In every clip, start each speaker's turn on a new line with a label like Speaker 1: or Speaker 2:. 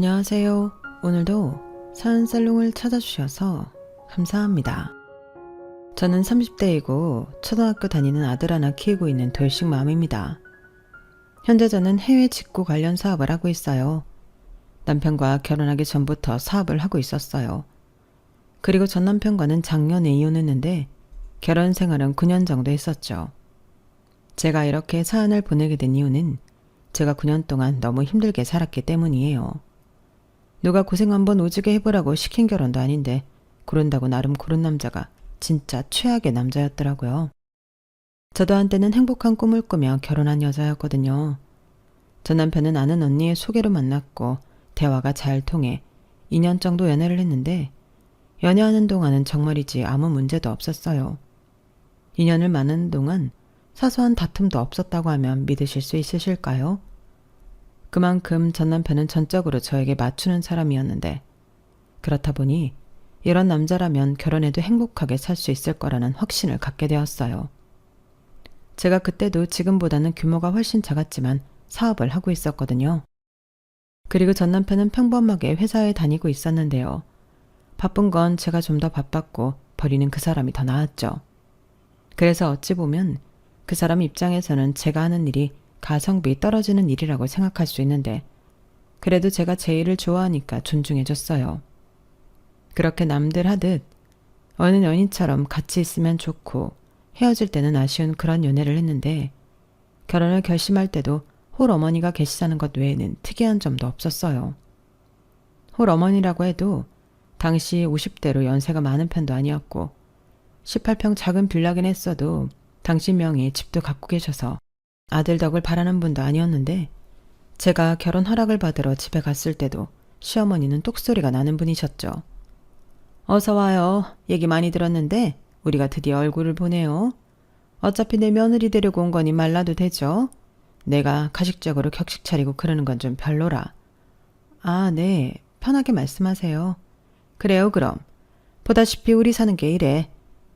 Speaker 1: 안녕하세요. 오늘도 사연살롱을 찾아주셔서 감사합니다. 저는 30대이고 초등학교 다니는 아들 하나 키우고 있는 돌싱맘입니다. 현재 저는 해외 직구 관련 사업을 하고 있어요. 남편과 결혼하기 전부터 사업을 하고 있었어요. 그리고 전 남편과는 작년에 이혼했는데 결혼 생활은 9년 정도 했었죠. 제가 이렇게 사연을 보내게 된 이유는 제가 9년 동안 너무 힘들게 살았기 때문이에요. 누가 고생 한번 오지게 해보라고 시킨 결혼도 아닌데 고른다고 나름 고른 남자가 진짜 최악의 남자였더라고요. 저도 한때는 행복한 꿈을 꾸며 결혼한 여자였거든요. 전 남편은 아는 언니의 소개로 만났고 대화가 잘 통해 2년 정도 연애를 했는데 연애하는 동안은 정말이지 아무 문제도 없었어요. 2년을 많은 동안 사소한 다툼도 없었다고 하면 믿으실 수 있으실까요? 그만큼 전 남편은 전적으로 저에게 맞추는 사람이었는데 그렇다 보니 이런 남자라면 결혼해도 행복하게 살 수 있을 거라는 확신을 갖게 되었어요. 제가 그때도 지금보다는 규모가 훨씬 작았지만 사업을 하고 있었거든요. 그리고 전 남편은 평범하게 회사에 다니고 있었는데요. 바쁜 건 제가 좀 더 바빴고 버리는 그 사람이 더 나았죠. 그래서 어찌 보면 그 사람 입장에서는 제가 하는 일이 가성비 떨어지는 일이라고 생각할 수 있는데 그래도 제가 제 일을 좋아하니까 존중해줬어요. 그렇게 남들 하듯 어느 연인처럼 같이 있으면 좋고 헤어질 때는 아쉬운 그런 연애를 했는데 결혼을 결심할 때도 홀어머니가 계시다는 것 외에는 특이한 점도 없었어요. 홀어머니라고 해도 당시 50대로 연세가 많은 편도 아니었고 18평 작은 빌라긴 했어도 당시 명의의 집도 갖고 계셔서 아들 덕을 바라는 분도 아니었는데 제가 결혼 허락을 받으러 집에 갔을 때도 시어머니는 똑소리가 나는 분이셨죠. 어서 와요. 얘기 많이 들었는데 우리가 드디어 얼굴을 보네요. 어차피 내 며느리 데리고 온 거니 말라도 되죠. 내가 가식적으로 격식 차리고 그러는 건 좀 별로라. 아, 네. 편하게 말씀하세요. 그래요, 그럼. 보다시피 우리 사는 게 이래.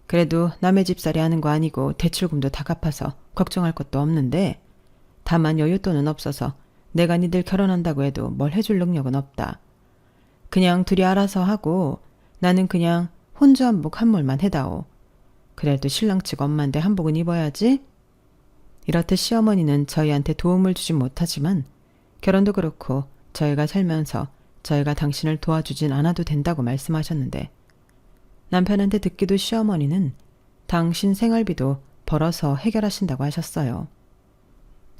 Speaker 1: 그래도 남의 집살이 하는 거 아니고 대출금도 다 갚아서 걱정할 것도 없는데 다만 여윳돈은 없어서 내가 니들 결혼한다고 해도 뭘 해줄 능력은 없다. 그냥 둘이 알아서 하고 나는 그냥 혼주 한복 한 벌만 해다오. 그래도 신랑 측 엄마인데 한복은 입어야지. 이렇듯 시어머니는 저희한테 도움을 주진 못하지만 결혼도 그렇고 저희가 살면서 저희가 당신을 도와주진 않아도 된다고 말씀하셨는데 남편한테 듣기도 시어머니는 당신 생활비도 벌어서 해결하신다고 하셨어요.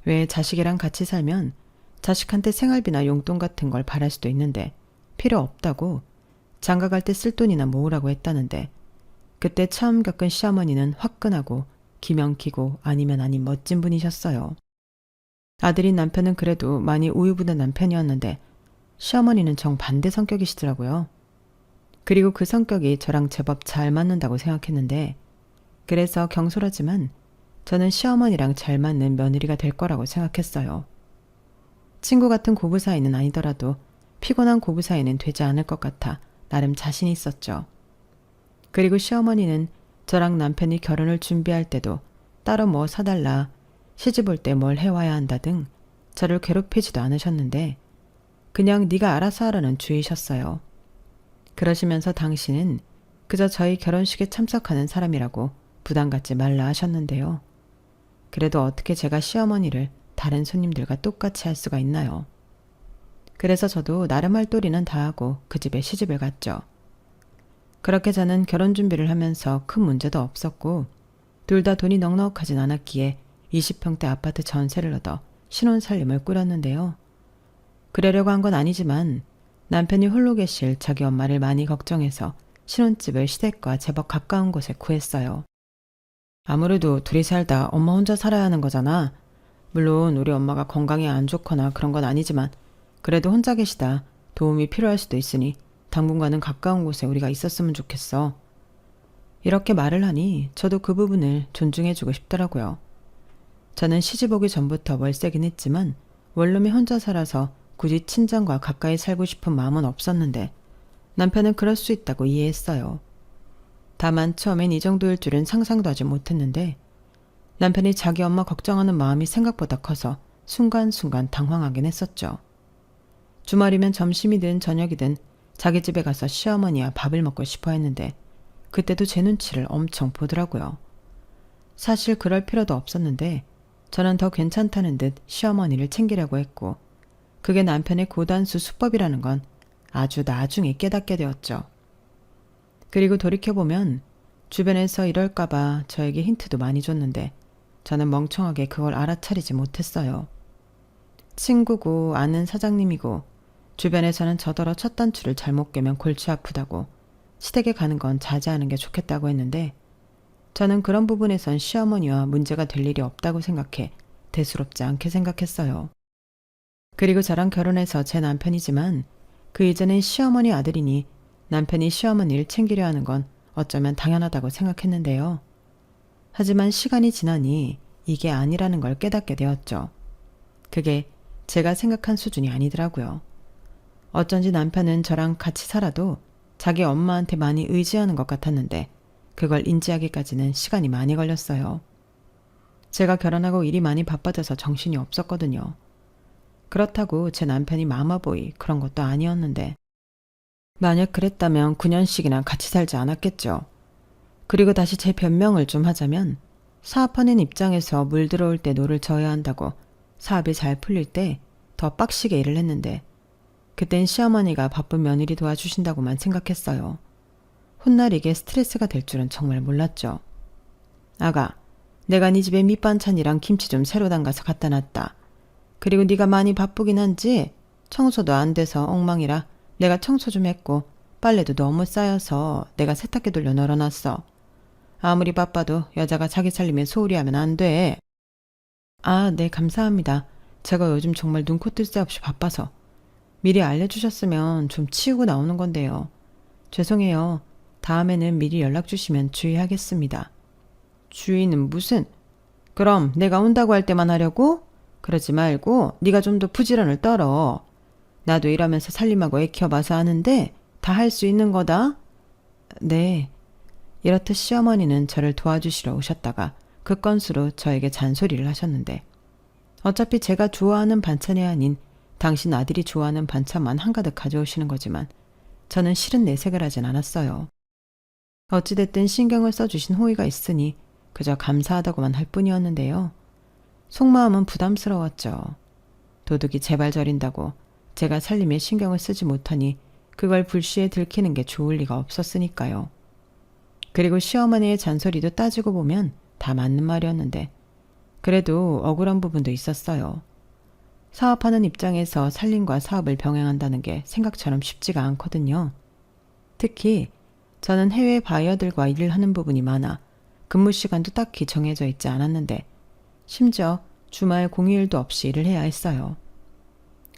Speaker 1: 왜 자식이랑 같이 살면 자식한테 생활비나 용돈 같은 걸 바랄 수도 있는데 필요 없다고 장가갈 때 쓸 돈이나 모으라고 했다는데 그때 처음 겪은 시어머니는 화끈하고 기명기고 아니면 아닌 멋진 분이셨어요. 아들인 남편은 그래도 많이 우유부단 남편이었는데 시어머니는 정반대 성격이시더라고요. 그리고 그 성격이 저랑 제법 잘 맞는다고 생각했는데 그래서 경솔하지만 저는 시어머니랑 잘 맞는 며느리가 될 거라고 생각했어요. 친구 같은 고부 사이는 아니더라도 피곤한 고부 사이는 되지 않을 것 같아 나름 자신이 있었죠. 그리고 시어머니는 저랑 남편이 결혼을 준비할 때도 따로 뭐 사달라, 시집 올 때 뭘 해와야 한다 등 저를 괴롭히지도 않으셨는데 그냥 네가 알아서 하라는 주의셨어요. 그러시면서 당신은 그저 저희 결혼식에 참석하는 사람이라고 부담 갖지 말라 하셨는데요. 그래도 어떻게 제가 시어머니를 다른 손님들과 똑같이 할 수가 있나요? 그래서 저도 나름 할 도리는 다 하고 그 집에 시집을 갔죠. 그렇게 저는 결혼 준비를 하면서 큰 문제도 없었고 둘 다 돈이 넉넉하진 않았기에 20평대 아파트 전세를 얻어 신혼살림을 꾸렸는데요. 그러려고 한 건 아니지만 남편이 홀로 계실 자기 엄마를 많이 걱정해서 신혼집을 시댁과 제법 가까운 곳에 구했어요. 아무래도 둘이 살다 엄마 혼자 살아야 하는 거잖아. 물론 우리 엄마가 건강이 안 좋거나 그런 건 아니지만 그래도 혼자 계시다 도움이 필요할 수도 있으니 당분간은 가까운 곳에 우리가 있었으면 좋겠어. 이렇게 말을 하니 저도 그 부분을 존중해주고 싶더라고요. 저는 시집 오기 전부터 월세긴 했지만 원룸에 혼자 살아서 굳이 친정과 가까이 살고 싶은 마음은 없었는데 남편은 그럴 수 있다고 이해했어요. 다만 처음엔 이 정도일 줄은 상상도 하지 못했는데 남편이 자기 엄마 걱정하는 마음이 생각보다 커서 순간순간 당황하긴 했었죠. 주말이면 점심이든 저녁이든 자기 집에 가서 시어머니와 밥을 먹고 싶어 했는데 그때도 제 눈치를 엄청 보더라고요. 사실 그럴 필요도 없었는데 저는 더 괜찮다는 듯 시어머니를 챙기려고 했고 그게 남편의 고단수 수법이라는 건 아주 나중에 깨닫게 되었죠. 그리고 돌이켜보면 주변에서 이럴까봐 저에게 힌트도 많이 줬는데 저는 멍청하게 그걸 알아차리지 못했어요. 친구고 아는 사장님이고 주변에서는 저더러 첫 단추를 잘못 깨면 골치 아프다고 시댁에 가는 건 자제하는 게 좋겠다고 했는데 저는 그런 부분에선 시어머니와 문제가 될 일이 없다고 생각해 대수롭지 않게 생각했어요. 그리고 저랑 결혼해서 제 남편이지만 그 이전엔 시어머니 아들이니 남편이 시어머니를 챙기려 하는 건 어쩌면 당연하다고 생각했는데요. 하지만 시간이 지나니 이게 아니라는 걸 깨닫게 되었죠. 그게 제가 생각한 수준이 아니더라고요. 어쩐지 남편은 저랑 같이 살아도 자기 엄마한테 많이 의지하는 것 같았는데 그걸 인지하기까지는 시간이 많이 걸렸어요. 제가 결혼하고 일이 많이 바빠져서 정신이 없었거든요. 그렇다고 제 남편이 마마보이 그런 것도 아니었는데 만약 그랬다면 9년씩이나 같이 살지 않았겠죠. 그리고 다시 제 변명을 좀 하자면 사업하는 입장에서 물 들어올 때 노를 저어야 한다고 사업이 잘 풀릴 때 더 빡시게 일을 했는데 그땐 시어머니가 바쁜 며느리 도와주신다고만 생각했어요. 훗날 이게 스트레스가 될 줄은 정말 몰랐죠. 아가, 내가 네 집에 밑반찬이랑 김치 좀 새로 담가서 갖다 놨다. 그리고 네가 많이 바쁘긴 한지 청소도 안 돼서 엉망이라 내가 청소 좀 했고 빨래도 너무 쌓여서 내가 세탁기 돌려 널어놨어. 아무리 바빠도 여자가 자기 살림에 소홀히 하면 안 돼. 아, 네, 감사합니다. 제가 요즘 정말 눈코 뜰 새 없이 바빠서. 미리 알려주셨으면 좀 치우고 나오는 건데요. 죄송해요. 다음에는 미리 연락 주시면 주의하겠습니다. 주의는 무슨? 그럼 내가 온다고 할 때만 하려고? 그러지 말고 네가 좀 더 부지런을 떨어. 나도 일하면서 살림하고 애 키워봐서 아는데 다 할 수 있는 거다. 네. 이렇듯 시어머니는 저를 도와주시러 오셨다가 그 건수로 저에게 잔소리를 하셨는데 어차피 제가 좋아하는 반찬이 아닌 당신 아들이 좋아하는 반찬만 한가득 가져오시는 거지만 저는 실은 내색을 하진 않았어요. 어찌됐든 신경을 써주신 호의가 있으니 그저 감사하다고만 할 뿐이었는데요. 속마음은 부담스러웠죠. 도둑이 제발 저린다고 제가 살림에 신경을 쓰지 못하니 그걸 불시에 들키는 게 좋을 리가 없었으니까요. 그리고 시어머니의 잔소리도 따지고 보면 다 맞는 말이었는데 그래도 억울한 부분도 있었어요. 사업하는 입장에서 살림과 사업을 병행한다는 게 생각처럼 쉽지가 않거든요. 특히 저는 해외 바이어들과 일을 하는 부분이 많아 근무 시간도 딱히 정해져 있지 않았는데 심지어 주말 공휴일도 없이 일을 해야 했어요.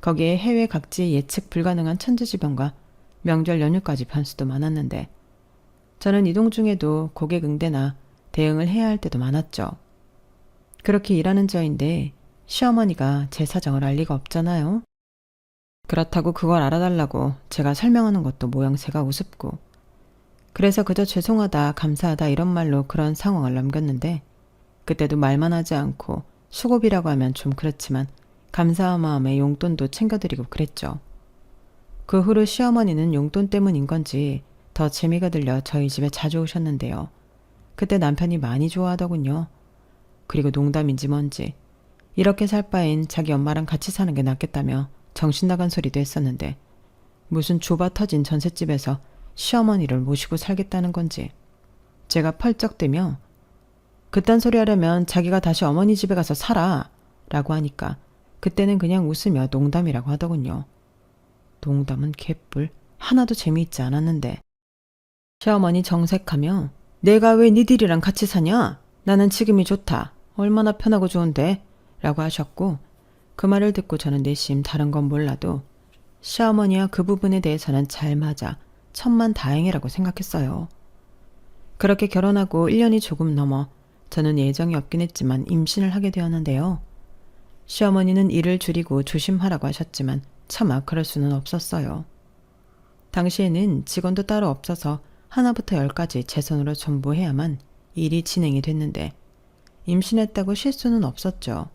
Speaker 1: 거기에 해외 각지의 예측 불가능한 천재지변과 명절 연휴까지 변수도 많았는데 저는 이동 중에도 고객 응대나 대응을 해야 할 때도 많았죠. 그렇게 일하는 저인데 시어머니가 제 사정을 알 리가 없잖아요. 그렇다고 그걸 알아달라고 제가 설명하는 것도 모양새가 우습고 그래서 그저 죄송하다 감사하다 이런 말로 그런 상황을 넘겼는데 그때도 말만 하지 않고 수고비라고 하면 좀 그렇지만 감사한 마음에 용돈도 챙겨드리고 그랬죠. 그 후로 시어머니는 용돈 때문인 건지 더 재미가 들려 저희 집에 자주 오셨는데요. 그때 남편이 많이 좋아하더군요. 그리고 농담인지 뭔지 이렇게 살 바엔 자기 엄마랑 같이 사는 게 낫겠다며 정신 나간 소리도 했었는데 무슨 좁아 터진 전셋집에서 시어머니를 모시고 살겠다는 건지 제가 펄쩍대며 그딴 소리 하려면 자기가 다시 어머니 집에 가서 살아 라고 하니까 그때는 그냥 웃으며 농담이라고 하더군요. 농담은 개뿔 하나도 재미있지 않았는데 시어머니 정색하며 내가 왜 니들이랑 같이 사냐? 나는 지금이 좋다. 얼마나 편하고 좋은데? 라고 하셨고 그 말을 듣고 저는 내심 다른 건 몰라도 시어머니와 그 부분에 대해서는 잘 맞아 천만다행이라고 생각했어요. 그렇게 결혼하고 1년이 조금 넘어 저는 예정이 없긴 했지만 임신을 하게 되었는데요. 시어머니는 일을 줄이고 조심하라고 하셨지만 차마 그럴 수는 없었어요. 당시에는 직원도 따로 없어서 하나부터 열까지 제 손으로 전부 해야만 일이 진행이 됐는데 임신했다고 쉴 수는 없었죠.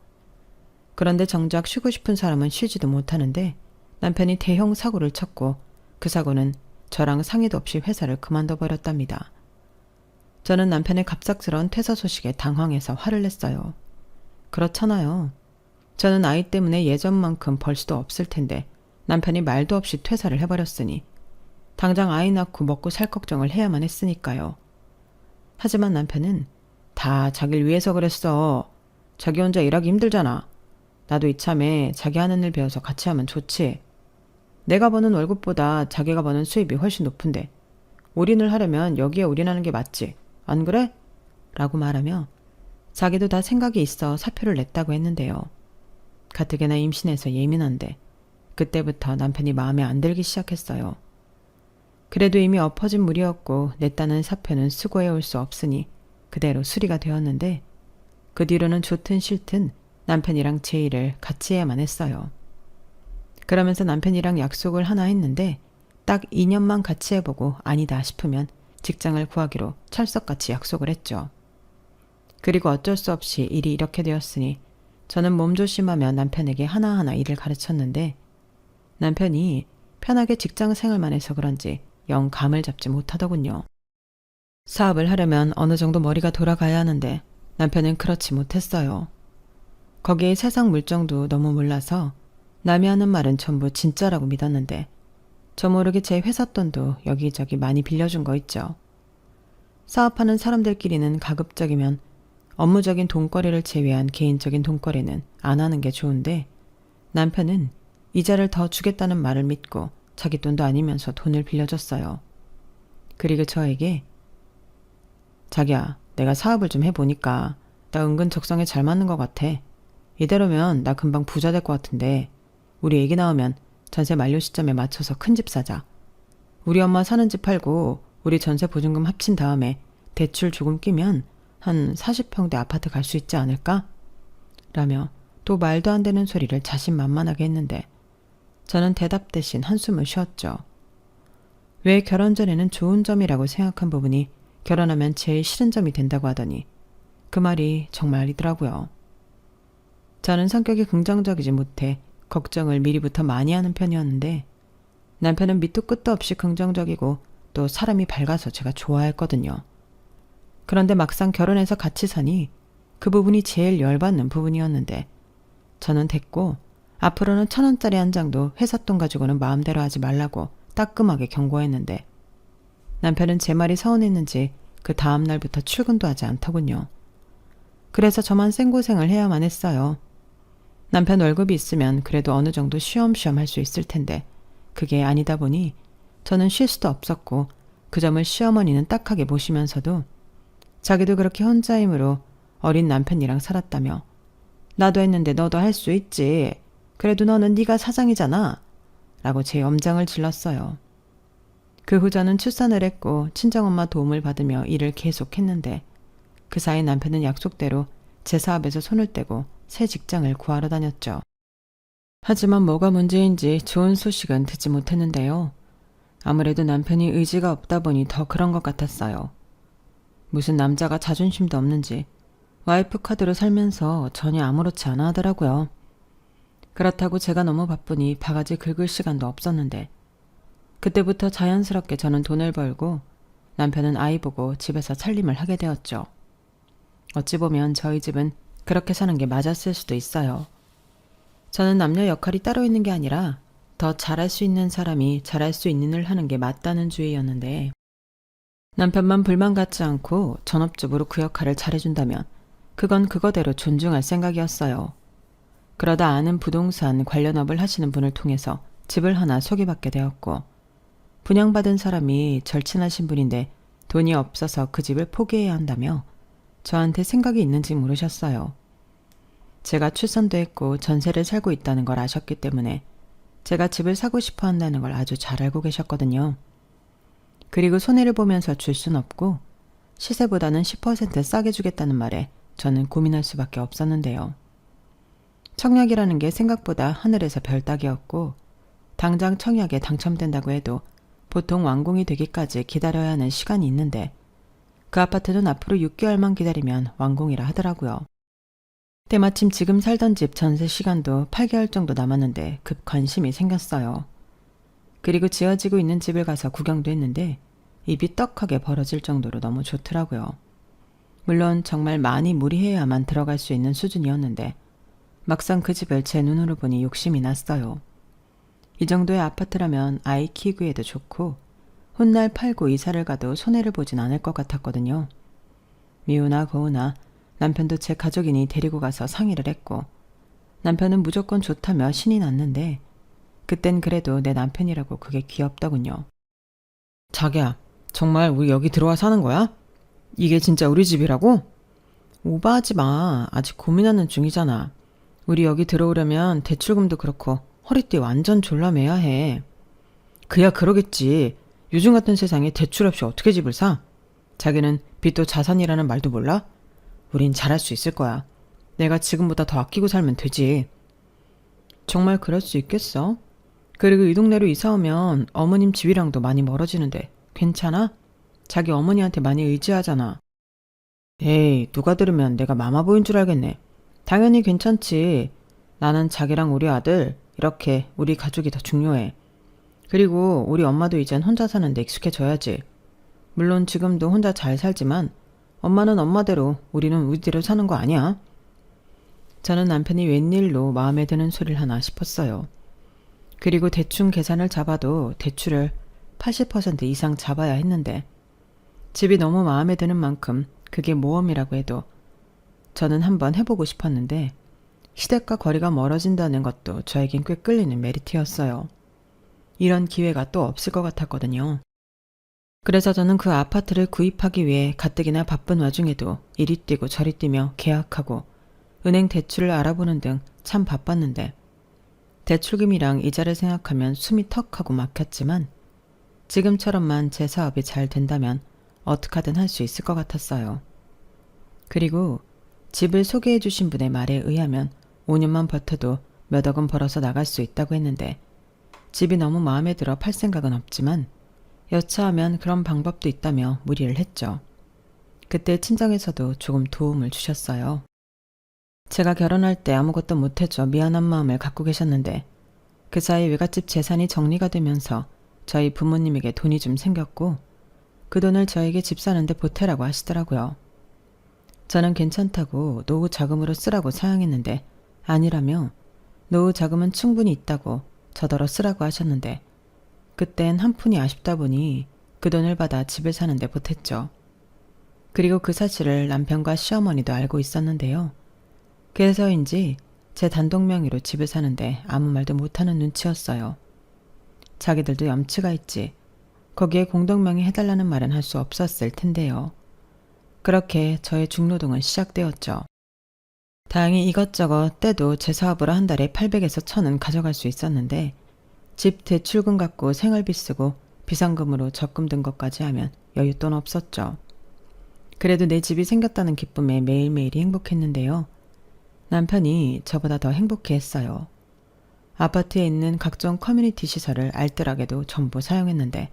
Speaker 1: 그런데 정작 쉬고 싶은 사람은 쉬지도 못하는데 남편이 대형 사고를 쳤고 그 사고는 저랑 상의도 없이 회사를 그만둬 버렸답니다. 저는 남편의 갑작스러운 퇴사 소식에 당황해서 화를 냈어요. 그렇잖아요. 저는 아이 때문에 예전만큼 벌 수도 없을 텐데 남편이 말도 없이 퇴사를 해버렸으니 당장 아이 낳고 먹고 살 걱정을 해야만 했으니까요. 하지만 남편은 다 자기를 위해서 그랬어. 자기 혼자 일하기 힘들잖아. 나도 이참에 자기 하는 일 배워서 같이 하면 좋지. 내가 버는 월급보다 자기가 버는 수입이 훨씬 높은데 올인을 하려면 여기에 올인하는 게 맞지. 안 그래? 라고 말하며 자기도 다 생각이 있어 사표를 냈다고 했는데요. 가뜩이나 임신해서 예민한데 그때부터 남편이 마음에 안 들기 시작했어요. 그래도 이미 엎어진 물이었고 냈다는 사표는 수고해 올 수 없으니 그대로 수리가 되었는데 그 뒤로는 좋든 싫든 남편이랑 제 일을 같이 해야만 했어요. 그러면서 남편이랑 약속을 하나 했는데 딱 2년만 같이 해보고 아니다 싶으면 직장을 구하기로 찰석같이 약속을 했죠. 그리고 어쩔 수 없이 일이 이렇게 되었으니 저는 몸조심하며 남편에게 하나하나 일을 가르쳤는데 남편이 편하게 직장 생활만 해서 그런지 영 감을 잡지 못하더군요. 사업을 하려면 어느 정도 머리가 돌아가야 하는데 남편은 그렇지 못했어요. 거기에 세상 물정도 너무 몰라서 남이 하는 말은 전부 진짜라고 믿었는데 저 모르게 제 회사 돈도 여기저기 많이 빌려준 거 있죠. 사업하는 사람들끼리는 가급적이면 업무적인 돈거래를 제외한 개인적인 돈거래는 안 하는 게 좋은데 남편은 이자를 더 주겠다는 말을 믿고 자기 돈도 아니면서 돈을 빌려줬어요. 그리고 저에게 자기야, 내가 사업을 좀 해보니까 나 은근 적성에 잘 맞는 것 같아. 이대로면 나 금방 부자 될 것 같은데 우리 애기 나오면 전세 만료 시점에 맞춰서 큰 집 사자. 우리 엄마 사는 집 팔고 우리 전세 보증금 합친 다음에 대출 조금 끼면 한 40평대 아파트 갈 수 있지 않을까? 라며 또 말도 안 되는 소리를 자신만만하게 했는데 저는 대답 대신 한숨을 쉬었죠. 왜 결혼 전에는 좋은 점이라고 생각한 부분이 결혼하면 제일 싫은 점이 된다고 하더니 그 말이 정말이더라고요. 저는 성격이 긍정적이지 못해 걱정을 미리부터 많이 하는 편이었는데 남편은 밑도 끝도 없이 긍정적이고 또 사람이 밝아서 제가 좋아했거든요. 그런데 막상 결혼해서 같이 사니 그 부분이 제일 열받는 부분이었는데 저는 됐고 앞으로는 1,000원짜리 한 장도 회사 돈 가지고는 마음대로 하지 말라고 따끔하게 경고했는데 남편은 제 말이 서운했는지 그 다음 날부터 출근도 하지 않더군요. 그래서 저만 생고생을 해야만 했어요. 남편 월급이 있으면 그래도 어느 정도 쉬엄쉬엄 할 수 있을 텐데 그게 아니다 보니 저는 쉴 수도 없었고 그 점을 시어머니는 딱하게 보시면서도 자기도 그렇게 혼자이므로 어린 남편이랑 살았다며 나도 했는데 너도 할 수 있지. 그래도 너는 네가 사장이잖아. 라고 제 엄장을 질렀어요. 그 후 저는 출산을 했고 친정엄마 도움을 받으며 일을 계속했는데 그 사이 남편은 약속대로 제 사업에서 손을 떼고 새 직장을 구하러 다녔죠. 하지만 뭐가 문제인지 좋은 소식은 듣지 못했는데요. 아무래도 남편이 의지가 없다 보니 더 그런 것 같았어요. 무슨 남자가 자존심도 없는지 와이프 카드로 살면서 전혀 아무렇지 않아 하더라고요. 그렇다고 제가 너무 바쁘니 바가지 긁을 시간도 없었는데 그때부터 자연스럽게 저는 돈을 벌고 남편은 아이 보고 집에서 살림을 하게 되었죠. 어찌 보면 저희 집은 그렇게 사는 게 맞았을 수도 있어요. 저는 남녀 역할이 따로 있는 게 아니라 더 잘할 수 있는 사람이 잘할 수 있는 일 하는 게 맞다는 주의였는데 남편만 불만 갖지 않고 전업주부로 그 역할을 잘해준다면 그건 그거대로 존중할 생각이었어요. 그러다 아는 부동산 관련업을 하시는 분을 통해서 집을 하나 소개받게 되었고 분양받은 사람이 절친하신 분인데 돈이 없어서 그 집을 포기해야 한다며 저한테 생각이 있는지 물으셨어요. 제가 출산도 했고 전세를 살고 있다는 걸 아셨기 때문에 제가 집을 사고 싶어 한다는 걸 아주 잘 알고 계셨거든요. 그리고 손해를 보면서 줄 순 없고 시세보다는 10% 싸게 주겠다는 말에 저는 고민할 수밖에 없었는데요. 청약이라는 게 생각보다 하늘에서 별 따기였고 당장 청약에 당첨된다고 해도 보통 완공이 되기까지 기다려야 하는 시간이 있는데 그 아파트는 앞으로 6개월만 기다리면 완공이라 하더라고요. 때마침 지금 살던 집 전세 시간도 8개월 정도 남았는데 급 관심이 생겼어요. 그리고 지어지고 있는 집을 가서 구경도 했는데 입이 떡하게 벌어질 정도로 너무 좋더라고요. 물론 정말 많이 무리해야만 들어갈 수 있는 수준이었는데 막상 그 집을 제 눈으로 보니 욕심이 났어요. 이 정도의 아파트라면 아이 키우기에도 좋고 훗날 팔고 이사를 가도 손해를 보진 않을 것 같았거든요. 미우나 고우나 남편도 제 가족이니 데리고 가서 상의를 했고 남편은 무조건 좋다며 신이 났는데 그땐 그래도 내 남편이라고 그게 귀엽더군요. 자기야, 정말 우리 여기 들어와 사는 거야? 이게 진짜 우리 집이라고? 오버하지 마. 아직 고민하는 중이잖아. 우리 여기 들어오려면 대출금도 그렇고 허리띠 완전 졸라매야 해. 그야 그러겠지. 요즘 같은 세상에 대출 없이 어떻게 집을 사? 자기는 빚도 자산이라는 말도 몰라? 우린 잘할 수 있을 거야. 내가 지금보다 더 아끼고 살면 되지. 정말 그럴 수 있겠어? 그리고 이 동네로 이사 오면 어머님 집이랑도 많이 멀어지는데 괜찮아? 자기 어머니한테 많이 의지하잖아. 에이, 누가 들으면 내가 마마보인 줄 알겠네. 당연히 괜찮지. 나는 자기랑 우리 아들, 이렇게 우리 가족이 더 중요해. 그리고 우리 엄마도 이젠 혼자 사는데 익숙해져야지. 물론 지금도 혼자 잘 살지만 엄마는 엄마대로 우리는 우리대로 사는 거 아니야? 저는 남편이 웬일로 마음에 드는 소리를 하나 싶었어요. 그리고 대충 계산을 잡아도 대출을 80% 이상 잡아야 했는데 집이 너무 마음에 드는 만큼 그게 모험이라고 해도 저는 한번 해보고 싶었는데 시댁과 거리가 멀어진다는 것도 저에겐 꽤 끌리는 메리트였어요. 이런 기회가 또 없을 것 같았거든요. 그래서 저는 그 아파트를 구입하기 위해 가뜩이나 바쁜 와중에도 이리 뛰고 저리 뛰며 계약하고 은행 대출을 알아보는 등 참 바빴는데 대출금이랑 이자를 생각하면 숨이 턱하고 막혔지만 지금처럼만 제 사업이 잘 된다면 어떡하든 할 수 있을 것 같았어요. 그리고 집을 소개해 주신 분의 말에 의하면 5년만 버텨도 몇 억은 벌어서 나갈 수 있다고 했는데 집이 너무 마음에 들어 팔 생각은 없지만 여차하면 그런 방법도 있다며 무리를 했죠. 그때 친정에서도 조금 도움을 주셨어요. 제가 결혼할 때 아무것도 못해줘 미안한 마음을 갖고 계셨는데 그 사이 외갓집 재산이 정리가 되면서 저희 부모님에게 돈이 좀 생겼고 그 돈을 저에게 집 사는데 보태라고 하시더라고요. 저는 괜찮다고 노후 자금으로 쓰라고 사양했는데 아니라며 노후 자금은 충분히 있다고 저더러 쓰라고 하셨는데 그땐 한 푼이 아쉽다 보니 그 돈을 받아 집을 사는데 보탰죠. 그리고 그 사실을 남편과 시어머니도 알고 있었는데요. 그래서인지 제 단독 명의로 집을 사는데 아무 말도 못하는 눈치였어요. 자기들도 염치가 있지. 거기에 공동명의 해달라는 말은 할 수 없었을 텐데요. 그렇게 저의 중노동은 시작되었죠. 다행히 이것저것 때도 제 사업으로 한 달에 800에서 1000은 가져갈 수 있었는데 집 대출금 갖고 생활비 쓰고 비상금으로 적금 든 것까지 하면 여윳돈 없었죠. 그래도 내 집이 생겼다는 기쁨에 매일매일이 행복했는데요. 남편이 저보다 더 행복해했어요. 아파트에 있는 각종 커뮤니티 시설을 알뜰하게도 전부 사용했는데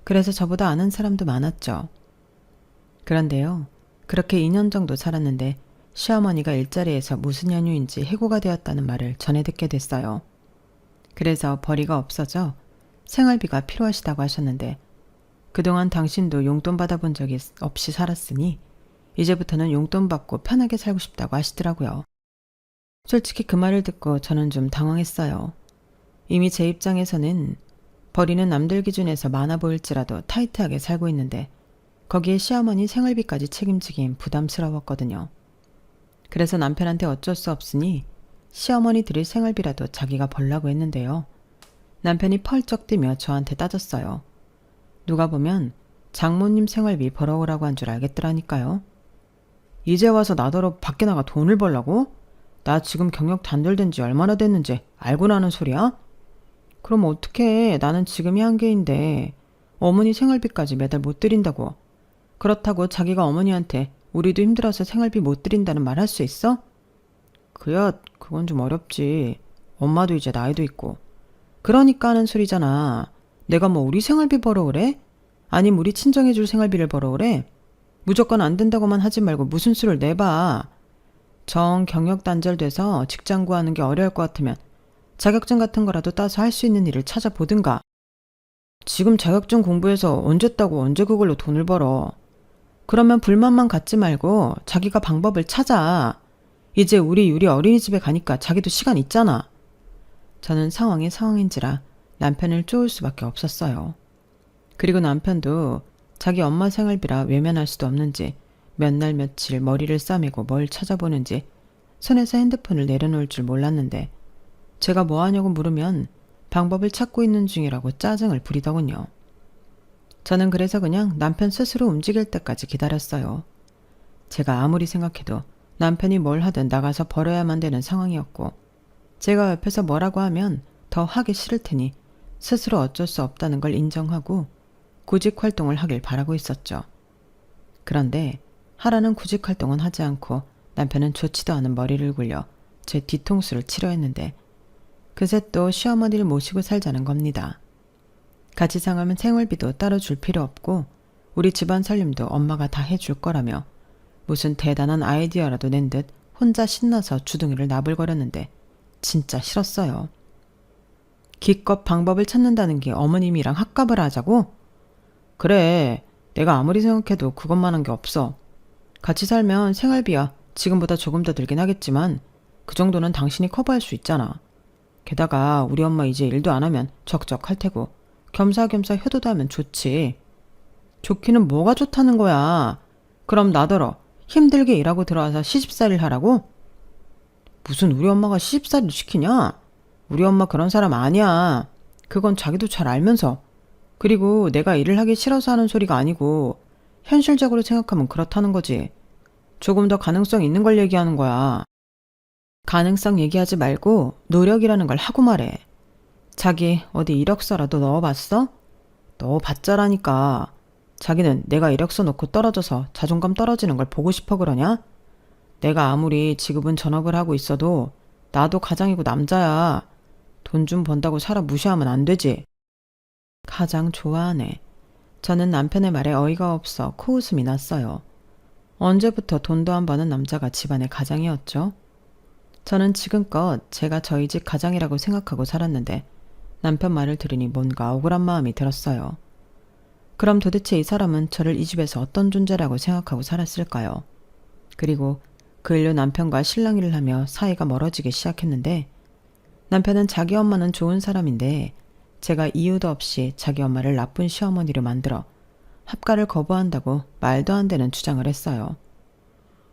Speaker 1: 그래서 저보다 아는 사람도 많았죠. 그런데요. 그렇게 2년 정도 살았는데 시어머니가 일자리에서 무슨 연유인지 해고가 되었다는 말을 전해 듣게 됐어요. 그래서 벌이가 없어져 생활비가 필요하시다고 하셨는데 그동안 당신도 용돈 받아본 적이 없이 살았으니 이제부터는 용돈 받고 편하게 살고 싶다고 하시더라고요. 솔직히 그 말을 듣고 저는 좀 당황했어요. 이미 제 입장에서는 벌이는 남들 기준에서 많아 보일지라도 타이트하게 살고 있는데 거기에 시어머니 생활비까지 책임지긴 부담스러웠거든요. 그래서 남편한테 어쩔 수 없으니 시어머니 드릴 생활비라도 자기가 벌라고 했는데요. 남편이 펄쩍 뛰며 저한테 따졌어요. 누가 보면 장모님 생활비 벌어오라고 한 줄 알겠더라니까요. 이제 와서 나더러 밖에 나가 돈을 벌라고? 나 지금 경력 단절된 지 얼마나 됐는지 알고 나는 소리야? 그럼 어떡해. 나는 지금이 한계인데 어머니 생활비까지 매달 못 드린다고. 그렇다고 자기가 어머니한테 우리도 힘들어서 생활비 못 드린다는 말 할 수 있어? 그야 그건 좀 어렵지. 엄마도 이제 나이도 있고. 그러니까 하는 소리잖아. 내가 뭐 우리 생활비 벌어오래? 아님 우리 친정해줄 생활비를 벌어오래? 무조건 안 된다고만 하지 말고 무슨 수를 내봐. 정 경력 단절돼서 직장 구하는 게 어려울 것 같으면 자격증 같은 거라도 따서 할 수 있는 일을 찾아보든가. 지금 자격증 공부해서 언제 따고 언제 그걸로 돈을 벌어. 그러면 불만만 갖지 말고 자기가 방법을 찾아. 이제 우리 유리 어린이집에 가니까 자기도 시간 있잖아. 저는 상황이 상황인지라 남편을 쪼을 수밖에 없었어요. 그리고 남편도 자기 엄마 생활비라 외면할 수도 없는지 몇 날 며칠 머리를 싸매고 뭘 찾아보는지 손에서 핸드폰을 내려놓을 줄 몰랐는데 제가 뭐 하냐고 물으면 방법을 찾고 있는 중이라고 짜증을 부리더군요. 저는 그래서 그냥 남편 스스로 움직일 때까지 기다렸어요. 제가 아무리 생각해도 남편이 뭘 하든 나가서 벌어야만 되는 상황이었고 제가 옆에서 뭐라고 하면 더 하기 싫을 테니 스스로 어쩔 수 없다는 걸 인정하고 구직 활동을 하길 바라고 있었죠. 그런데 하라는 구직 활동은 하지 않고 남편은 좋지도 않은 머리를 굴려 제 뒤통수를 치려 했는데 그새 또 시어머니를 모시고 살자는 겁니다. 같이 생활하면 생활비도 따로 줄 필요 없고 우리 집안 살림도 엄마가 다 해줄 거라며 무슨 대단한 아이디어라도 낸 듯 혼자 신나서 주둥이를 나불거렸는데 진짜 싫었어요. 기껏 방법을 찾는다는 게 어머님이랑 합갑을 하자고? 그래, 내가 아무리 생각해도 그것만한 게 없어. 같이 살면 생활비야 지금보다 조금 더 들긴 하겠지만 그 정도는 당신이 커버할 수 있잖아. 게다가 우리 엄마 이제 일도 안 하면 적적할 테고 겸사겸사 효도도 하면 좋지. 좋기는 뭐가 좋다는 거야. 그럼 나더러 힘들게 일하고 들어와서 시집살이를 하라고? 무슨 우리 엄마가 시집살이를 시키냐? 우리 엄마 그런 사람 아니야. 그건 자기도 잘 알면서. 그리고 내가 일을 하기 싫어서 하는 소리가 아니고 현실적으로 생각하면 그렇다는 거지. 조금 더 가능성 있는 걸 얘기하는 거야. 가능성 얘기하지 말고 노력이라는 걸 하고 말해. 자기 어디 이력서라도 넣어봤어? 넣어봤자라니까. 자기는 내가 이력서 넣고 떨어져서 자존감 떨어지는 걸 보고 싶어 그러냐? 내가 아무리 지금은 전업을 하고 있어도 나도 가장이고 남자야. 돈 좀 번다고 살아 무시하면 안 되지. 가장 좋아하네. 저는 남편의 말에 어이가 없어 코웃음이 났어요. 언제부터 돈도 안 버는 남자가 집안의 가장이었죠? 저는 지금껏 제가 저희 집 가장이라고 생각하고 살았는데 남편 말을 들으니 뭔가 억울한 마음이 들었어요. 그럼 도대체 이 사람은 저를 이 집에서 어떤 존재라고 생각하고 살았을까요? 그리고 그 일로 남편과 실랑이를 하며 사이가 멀어지기 시작했는데 남편은 자기 엄마는 좋은 사람인데 제가 이유도 없이 자기 엄마를 나쁜 시어머니로 만들어 합가를 거부한다고 말도 안 되는 주장을 했어요.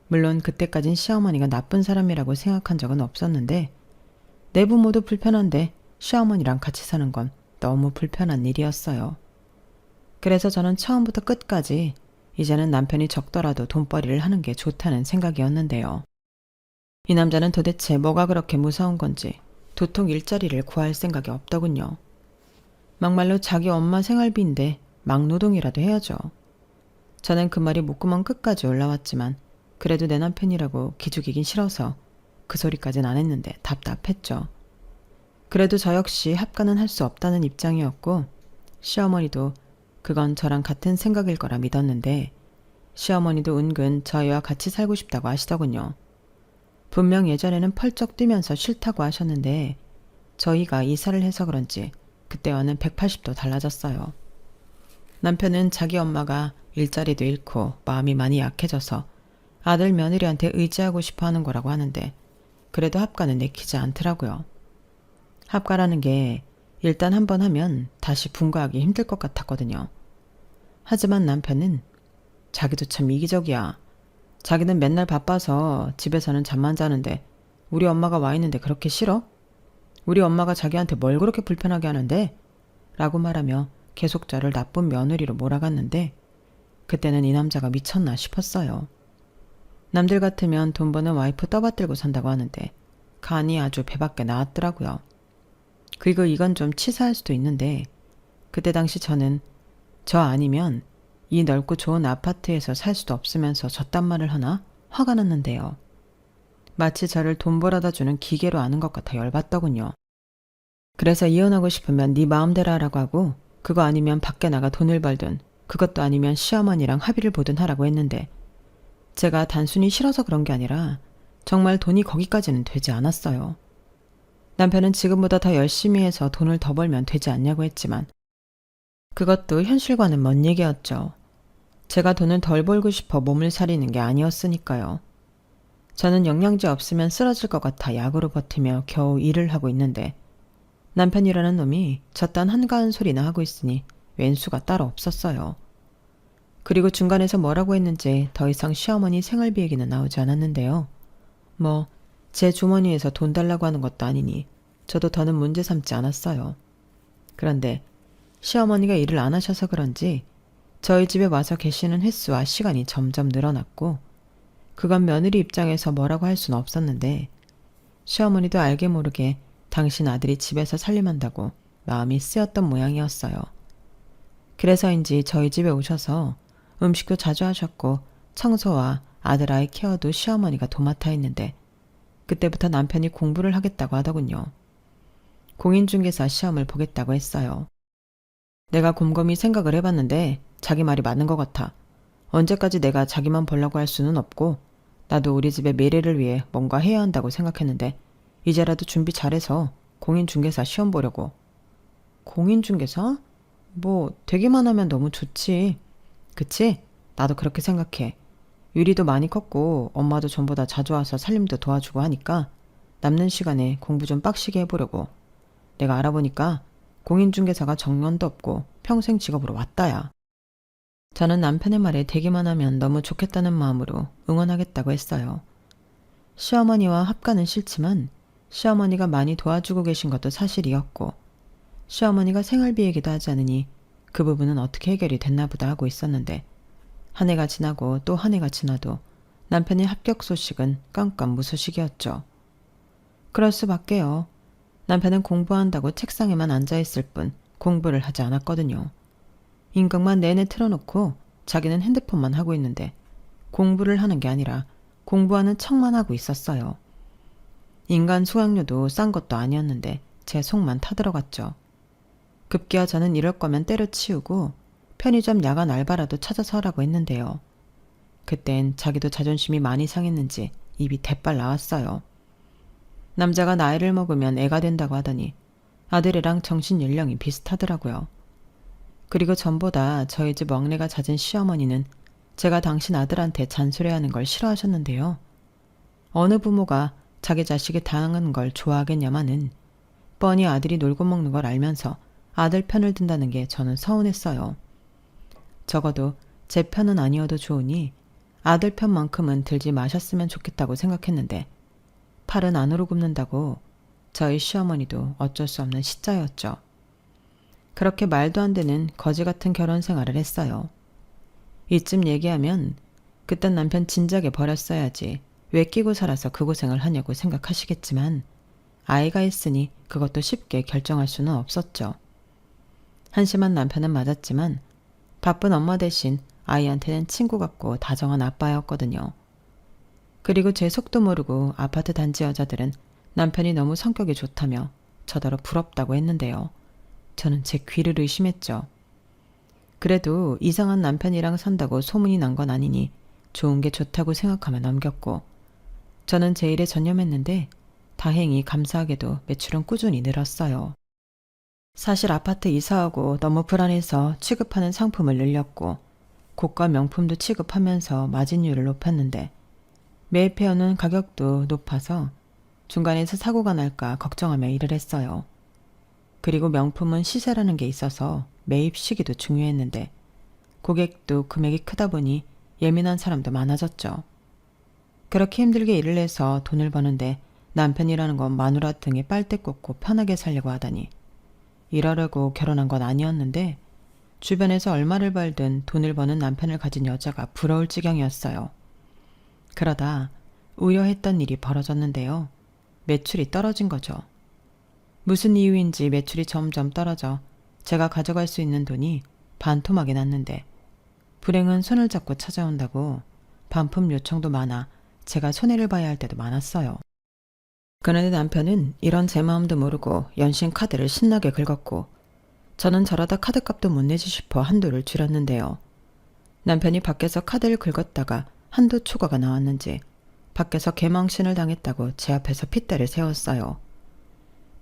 Speaker 1: 물론 그때까진 시어머니가 나쁜 사람이라고 생각한 적은 없었는데 내 부모도 불편한데 시어머니랑 같이 사는 건 너무 불편한 일이었어요. 그래서 저는 처음부터 끝까지 이제는 남편이 적더라도 돈벌이를 하는 게 좋다는 생각이었는데요. 이 남자는 도대체 뭐가 그렇게 무서운 건지 도통 일자리를 구할 생각이 없더군요. 막말로 자기 엄마 생활비인데 막노동이라도 해야죠. 저는 그 말이 목구멍 끝까지 올라왔지만 그래도 내 남편이라고 기죽이긴 싫어서 그 소리까진 안 했는데 답답했죠. 그래도 저 역시 합가는 할 수 없다는 입장이었고 시어머니도 그건 저랑 같은 생각일 거라 믿었는데 시어머니도 은근 저희와 같이 살고 싶다고 하시더군요. 분명 예전에는 펄쩍 뛰면서 싫다고 하셨는데 저희가 이사를 해서 그런지 그때와는 180도 달라졌어요. 남편은 자기 엄마가 일자리도 잃고 마음이 많이 약해져서 아들 며느리한테 의지하고 싶어 하는 거라고 하는데 그래도 합가는 내키지 않더라고요. 합가라는 게 일단 한번 하면 다시 분가하기 힘들 것 같았거든요. 하지만 남편은 자기도 참 이기적이야. 자기는 맨날 바빠서 집에서는 잠만 자는데 우리 엄마가 와 있는데 그렇게 싫어? 우리 엄마가 자기한테 뭘 그렇게 불편하게 하는데? 라고 말하며 계속 저를 나쁜 며느리로 몰아갔는데 그때는 이 남자가 미쳤나 싶었어요. 남들 같으면 돈 버는 와이프 떠받들고 산다고 하는데 간이 아주 배밖에 나왔더라고요. 그리고 이건 좀 치사할 수도 있는데 그때 당시 저는 저 아니면 이 넓고 좋은 아파트에서 살 수도 없으면서 저딴 말을 하나 화가 났는데요. 마치 저를 돈 벌어다 주는 기계로 아는 것 같아 열받더군요. 그래서 이혼하고 싶으면 네 마음대로 하라고 하고 그거 아니면 밖에 나가 돈을 벌든 그것도 아니면 시어머니랑 합의를 보든 하라고 했는데 제가 단순히 싫어서 그런 게 아니라 정말 돈이 거기까지는 되지 않았어요. 남편은 지금보다 더 열심히 해서 돈을 더 벌면 되지 않냐고 했지만 그것도 현실과는 먼 얘기였죠. 제가 돈을 덜 벌고 싶어 몸을 사리는 게 아니었으니까요. 저는 영양제 없으면 쓰러질 것 같아 약으로 버티며 겨우 일을 하고 있는데 남편이라는 놈이 저딴 한가한 소리나 하고 있으니 왼수가 따로 없었어요. 그리고 중간에서 뭐라고 했는지 더 이상 시어머니 생활비 얘기는 나오지 않았는데요. 제 주머니에서 돈 달라고 하는 것도 아니니 저도 더는 문제 삼지 않았어요. 그런데 시어머니가 일을 안 하셔서 그런지 저희 집에 와서 계시는 횟수와 시간이 점점 늘어났고 그건 며느리 입장에서 뭐라고 할 수는 없었는데 시어머니도 알게 모르게 당신 아들이 집에서 살림한다고 마음이 쓰였던 모양이었어요. 그래서인지 저희 집에 오셔서 음식도 자주 하셨고 청소와 아들 아이 케어도 시어머니가 도맡아 했는데 그때부터 남편이 공부를 하겠다고 하더군요. 공인중개사 시험을 보겠다고 했어요. 내가 곰곰이 생각을 해봤는데 자기 말이 맞는 것 같아. 언제까지 내가 자기만 보려고 할 수는 없고 나도 우리 집의 미래를 위해 뭔가 해야 한다고 생각했는데 이제라도 준비 잘해서 공인중개사 시험 보려고. 공인중개사? 되기만 하면 너무 좋지. 그치? 나도 그렇게 생각해. 유리도 많이 컸고 엄마도 전보다 자주 와서 살림도 도와주고 하니까 남는 시간에 공부 좀 빡시게 해보려고. 내가 알아보니까 공인중개사가 정년도 없고 평생 직업으로 왔다야. 저는 남편의 말에 되기만 하면 너무 좋겠다는 마음으로 응원하겠다고 했어요. 시어머니와 합가는 싫지만 시어머니가 많이 도와주고 계신 것도 사실이었고 시어머니가 생활비 얘기도 하지 않으니 그 부분은 어떻게 해결이 됐나 보다 하고 있었는데 한 해가 지나고 또 한 해가 지나도 남편의 합격 소식은 깜깜무소식이었죠. 그럴 수밖에요. 남편은 공부한다고 책상에만 앉아있을 뿐 공부를 하지 않았거든요. 인강만 내내 틀어놓고 자기는 핸드폰만 하고 있는데 공부를 하는 게 아니라 공부하는 척만 하고 있었어요. 인간 수강료도 싼 것도 아니었는데 제 속만 타들어갔죠. 급기야 저는 이럴 거면 때려치우고 편의점 야간 알바라도 찾아서 하라고 했는데요. 그땐 자기도 자존심이 많이 상했는지 입이 대빨 나왔어요. 남자가 나이를 먹으면 애가 된다고 하더니 아들이랑 정신 연령이 비슷하더라고요. 그리고 전보다 저희 집 막내가 잦은 시어머니는 제가 당신 아들한테 잔소리하는 걸 싫어하셨는데요. 어느 부모가 자기 자식이 당하는 걸 좋아하겠냐마는 뻔히 아들이 놀고 먹는 걸 알면서 아들 편을 든다는 게 저는 서운했어요. 적어도 제 편은 아니어도 좋으니 아들 편만큼은 들지 마셨으면 좋겠다고 생각했는데 팔은 안으로 굽는다고 저희 시어머니도 어쩔 수 없는 시자였죠. 그렇게 말도 안 되는 거지 같은 결혼 생활을 했어요. 이쯤 얘기하면 그딴 남편 진작에 버렸어야지 왜 끼고 살아서 그 고생을 하냐고 생각하시겠지만 아이가 있으니 그것도 쉽게 결정할 수는 없었죠. 한심한 남편은 맞았지만 바쁜 엄마 대신 아이한테는 친구 같고 다정한 아빠였거든요. 그리고 제 속도 모르고 아파트 단지 여자들은 남편이 너무 성격이 좋다며 저더러 부럽다고 했는데요. 저는 제 귀를 의심했죠. 그래도 이상한 남편이랑 산다고 소문이 난 건 아니니 좋은 게 좋다고 생각하며 넘겼고 저는 제 일에 전념했는데 다행히 감사하게도 매출은 꾸준히 늘었어요. 사실 아파트 이사하고 너무 불안해서 취급하는 상품을 늘렸고 고가 명품도 취급하면서 마진율을 높였는데 매입해오는 가격도 높아서 중간에서 사고가 날까 걱정하며 일을 했어요. 그리고 명품은 시세라는 게 있어서 매입 시기도 중요했는데 고객도 금액이 크다 보니 예민한 사람도 많아졌죠. 그렇게 힘들게 일을 해서 돈을 버는데 남편이라는 건 마누라 등에 빨대 꽂고 편하게 살려고 하다니 이러려고 결혼한 건 아니었는데 주변에서 얼마를 벌든 돈을 버는 남편을 가진 여자가 부러울 지경이었어요. 그러다 우려했던 일이 벌어졌는데요. 매출이 떨어진 거죠. 무슨 이유인지 매출이 점점 떨어져 제가 가져갈 수 있는 돈이 반토막이 났는데 불행은 손을 잡고 찾아온다고 반품 요청도 많아 제가 손해를 봐야 할 때도 많았어요. 그런데 남편은 이런 제 마음도 모르고 연신 카드를 신나게 긁었고 저는 저러다 카드값도 못 내지 싶어 한도를 줄였는데요. 남편이 밖에서 카드를 긁었다가 한도 초과가 나왔는지 밖에서 개망신을 당했다고 제 앞에서 핏대를 세웠어요.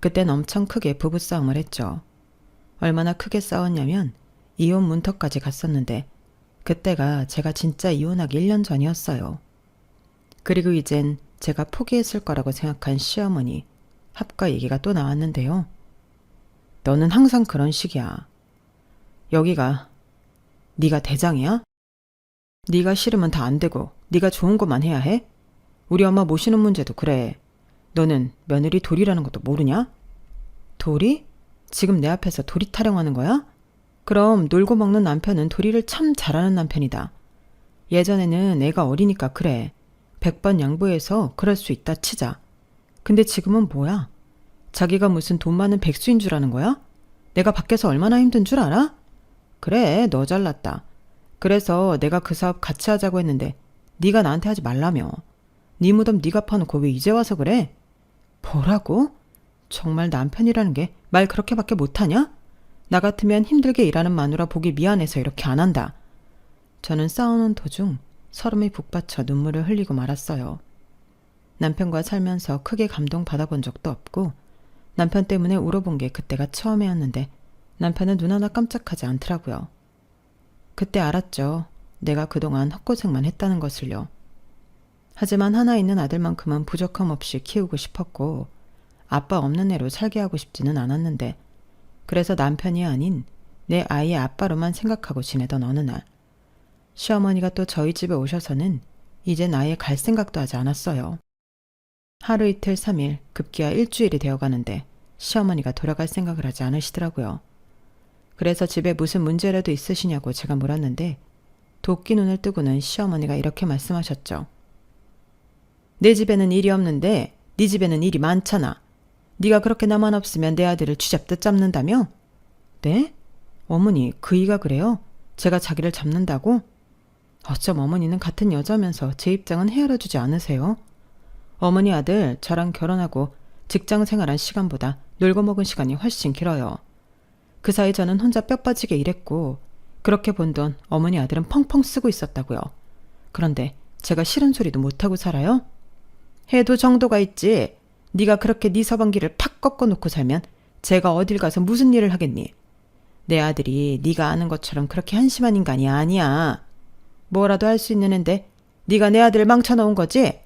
Speaker 1: 그땐 엄청 크게 부부싸움을 했죠. 얼마나 크게 싸웠냐면 이혼 문턱까지 갔었는데 그때가 제가 진짜 이혼하기 1년 전이었어요. 그리고 이젠 제가 포기했을 거라고 생각한 시어머니 합과 얘기가 또 나왔는데요. 너는 항상 그런 식이야. 여기가 네가 대장이야? 네가 싫으면 다 안 되고 네가 좋은 것만 해야 해? 우리 엄마 모시는 문제도 그래. 너는 며느리 돌이라는 것도 모르냐? 돌이? 지금 내 앞에서 돌이 타령하는 거야? 그럼 놀고 먹는 남편은 돌이를 참 잘하는 남편이다. 예전에는 애가 어리니까 그래. 100번 양보해서 그럴 수 있다 치자. 근데 지금은 뭐야? 자기가 무슨 돈 많은 백수인 줄 아는 거야? 내가 밖에서 얼마나 힘든 줄 알아? 그래, 너 잘났다. 그래서 내가 그 사업 같이 하자고 했는데 네가 나한테 하지 말라며. 네 무덤 네가 파놓고 왜 이제 와서 그래? 뭐라고? 정말 남편이라는 게 말 그렇게밖에 못하냐? 나 같으면 힘들게 일하는 마누라 보기 미안해서 이렇게 안 한다. 저는 싸우는 도중 서름이 북받쳐 눈물을 흘리고 말았어요. 남편과 살면서 크게 감동받아본 적도 없고 남편 때문에 울어본 게 그때가 처음이었는데 남편은 눈 하나 깜짝하지 않더라고요. 그때 알았죠. 내가 그동안 헛고생만 했다는 것을요. 하지만 하나 있는 아들만큼은 부족함 없이 키우고 싶었고 아빠 없는 애로 살게 하고 싶지는 않았는데 그래서 남편이 아닌 내 아이의 아빠로만 생각하고 지내던 어느 날 시어머니가 또 저희 집에 오셔서는 이젠 아예 갈 생각도 하지 않았어요. 하루 이틀 3일 급기야 일주일이 되어가는데 시어머니가 돌아갈 생각을 하지 않으시더라고요. 그래서 집에 무슨 문제라도 있으시냐고 제가 물었는데 도끼 눈을 뜨고는 시어머니가 이렇게 말씀하셨죠. 내 집에는 일이 없는데 네 집에는 일이 많잖아. 네가 그렇게 나만 없으면 내 아들을 쥐잡듯 잡는다며? 네? 어머니, 그이가 그래요? 제가 자기를 잡는다고? 어쩜 어머니는 같은 여자면서 제 입장은 헤아려주지 않으세요? 어머니 아들 저랑 결혼하고 직장 생활한 시간보다 놀고 먹은 시간이 훨씬 길어요. 그 사이 저는 혼자 뼈 빠지게 일했고 그렇게 번 돈 어머니 아들은 펑펑 쓰고 있었다고요. 그런데 제가 싫은 소리도 못하고 살아요? 해도 정도가 있지. 네가 그렇게 네 서방기를 팍 꺾어놓고 살면 제가 어딜 가서 무슨 일을 하겠니? 내 아들이 네가 아는 것처럼 그렇게 한심한 인간이 아니야. 뭐라도 할 수 있는 앤데 네가 내 아들을 망쳐놓은 거지?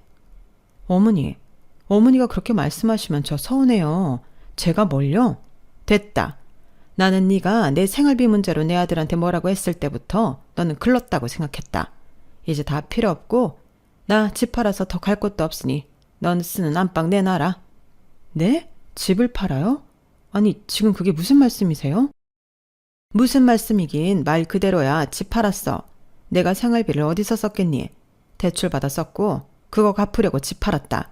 Speaker 1: 어머니가 그렇게 말씀하시면 저 서운해요. 제가 뭘요? 됐다. 나는 네가 내 생활비 문제로 내 아들한테 뭐라고 했을 때부터 너는 글렀다고 생각했다. 이제 다 필요 없고 나 집 팔아서 더 갈 곳도 없으니 넌 쓰는 안방 내놔라. 네? 집을 팔아요? 아니 지금 그게 무슨 말씀이세요? 무슨 말씀이긴 말 그대로야. 집 팔았어. 내가 생활비를 어디서 썼겠니? 대출 받아 썼고 그거 갚으려고 집 팔았다.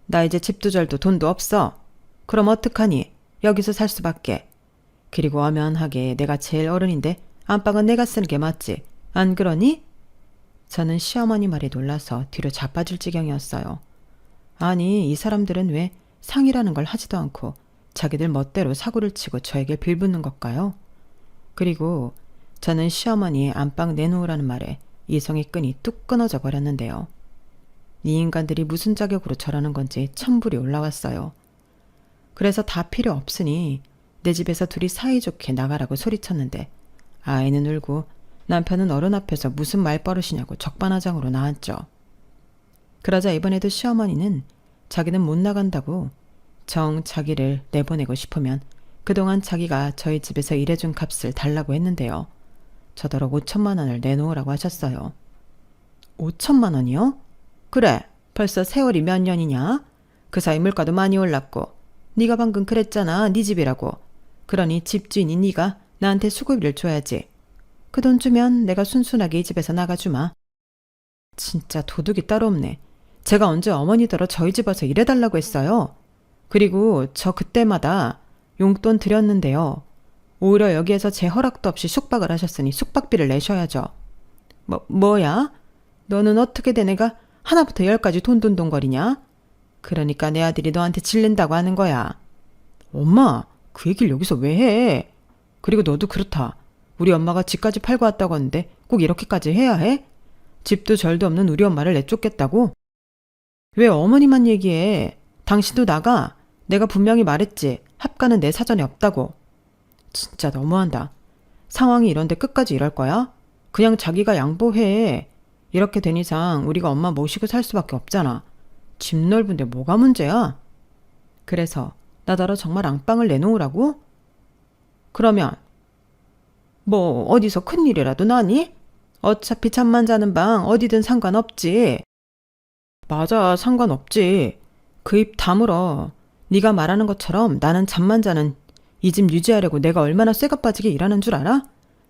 Speaker 1: 나 이제 집도 절도 돈도 없어. 그럼 어떡하니? 여기서 살 수밖에. 그리고 엄연하게 내가 제일 어른인데 안방은 내가 쓰는 게 맞지. 안 그러니? 저는 시어머니 말에 놀라서 뒤로 자빠질 지경이었어요. 아니 이 사람들은 왜 상의라는 걸 하지도 않고 자기들 멋대로 사고를 치고 저에게 빌붙는 걸까요? 그리고 저는 시어머니의 안방 내놓으라는 말에 이성의 끈이 뚝 끊어져 버렸는데요. 이 인간들이 무슨 자격으로 저라는 건지 천불이 올라왔어요. 그래서 다 필요 없으니 내 집에서 둘이 사이좋게 나가라고 소리쳤는데 아이는 울고 남편은 어른 앞에서 무슨 말버릇이냐고 적반하장으로 나왔죠. 그러자 이번에도 시어머니는 자기는 못 나간다고 정 자기를 내보내고 싶으면 그동안 자기가 저희 집에서 일해준 값을 달라고 했는데요. 저더러 5천만 원을 내놓으라고 하셨어요. 5천만 원이요? 그래, 벌써 세월이 몇 년이냐? 그 사이 물가도 많이 올랐고 네가 방금 그랬잖아. 네 집이라고. 그러니 집주인이 네가 나한테 수고비를 줘야지. 그 돈 주면 내가 순순하게 이 집에서 나가주마. 진짜 도둑이 따로 없네. 제가 언제 어머니더러 저희 집 와서 일해달라고 했어요. 그리고 저 그때마다 용돈 드렸는데요. 오히려 여기에서 제 허락도 없이 숙박을 하셨으니 숙박비를 내셔야죠. 뭐야? 너는 어떻게 된 애가 하나부터 열까지 돈돈돈거리냐? 그러니까 내 아들이 너한테 질린다고 하는 거야. 엄마, 그 얘기를 여기서 왜 해? 그리고 너도 그렇다. 우리 엄마가 집까지 팔고 왔다고 하는데 꼭 이렇게까지 해야 해? 집도 절도 없는 우리 엄마를 내쫓겠다고? 왜 어머니만 얘기해? 당신도 나가. 내가 분명히 말했지. 합가는 내 사전에 없다고. 진짜 너무한다. 상황이 이런데 끝까지 이럴 거야? 그냥 자기가 양보해. 이렇게 된 이상 우리가 엄마 모시고 살 수밖에 없잖아. 집 넓은데 뭐가 문제야? 그래서 나더러 정말 앙빵을 내놓으라고? 그러면 뭐 어디서 큰일이라도 나니? 어차피 잠만 자는 방 어디든 상관없지. 맞아, 상관없지. 그 입 다물어. 네가 말하는 것처럼 나는 잠만 자는 이 집 유지하려고 내가 얼마나 쇠가 빠지게 일하는 줄 알아?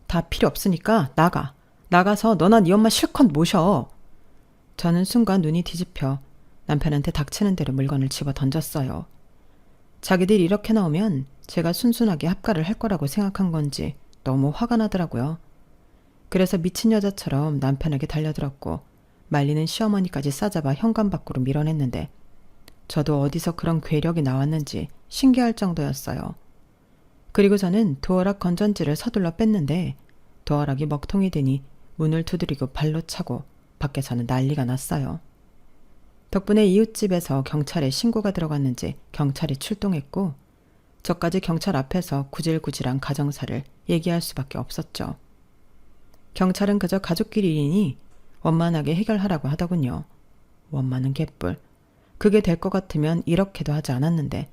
Speaker 1: 다 필요 없으니까 나가. 나가서 너나 네 엄마 실컷 모셔. 저는 순간 눈이 뒤집혀 남편한테 닥치는 대로 물건을 집어 던졌어요. 자기들이 이렇게 나오면 제가 순순하게 합가를 할 거라고 생각한 건지 너무 화가 나더라고요. 그래서 미친 여자처럼 남편에게 달려들었고 말리는 시어머니까지 싸잡아 현관 밖으로 밀어냈는데 저도 어디서 그런 괴력이 나왔는지 신기할 정도였어요. 그리고 저는 도어락 건전지를 서둘러 뺐는데 도어락이 먹통이 되니 문을 두드리고 발로 차고 밖에서는 난리가 났어요. 덕분에 이웃집에서 경찰에 신고가 들어갔는지 경찰이 출동했고 저까지 경찰 앞에서 구질구질한 가정사를 얘기할 수밖에 없었죠. 경찰은 그저 가족끼리 일이니 원만하게 해결하라고 하더군요. 원만한 개뿔. 그게 될 것 같으면 이렇게도 하지 않았는데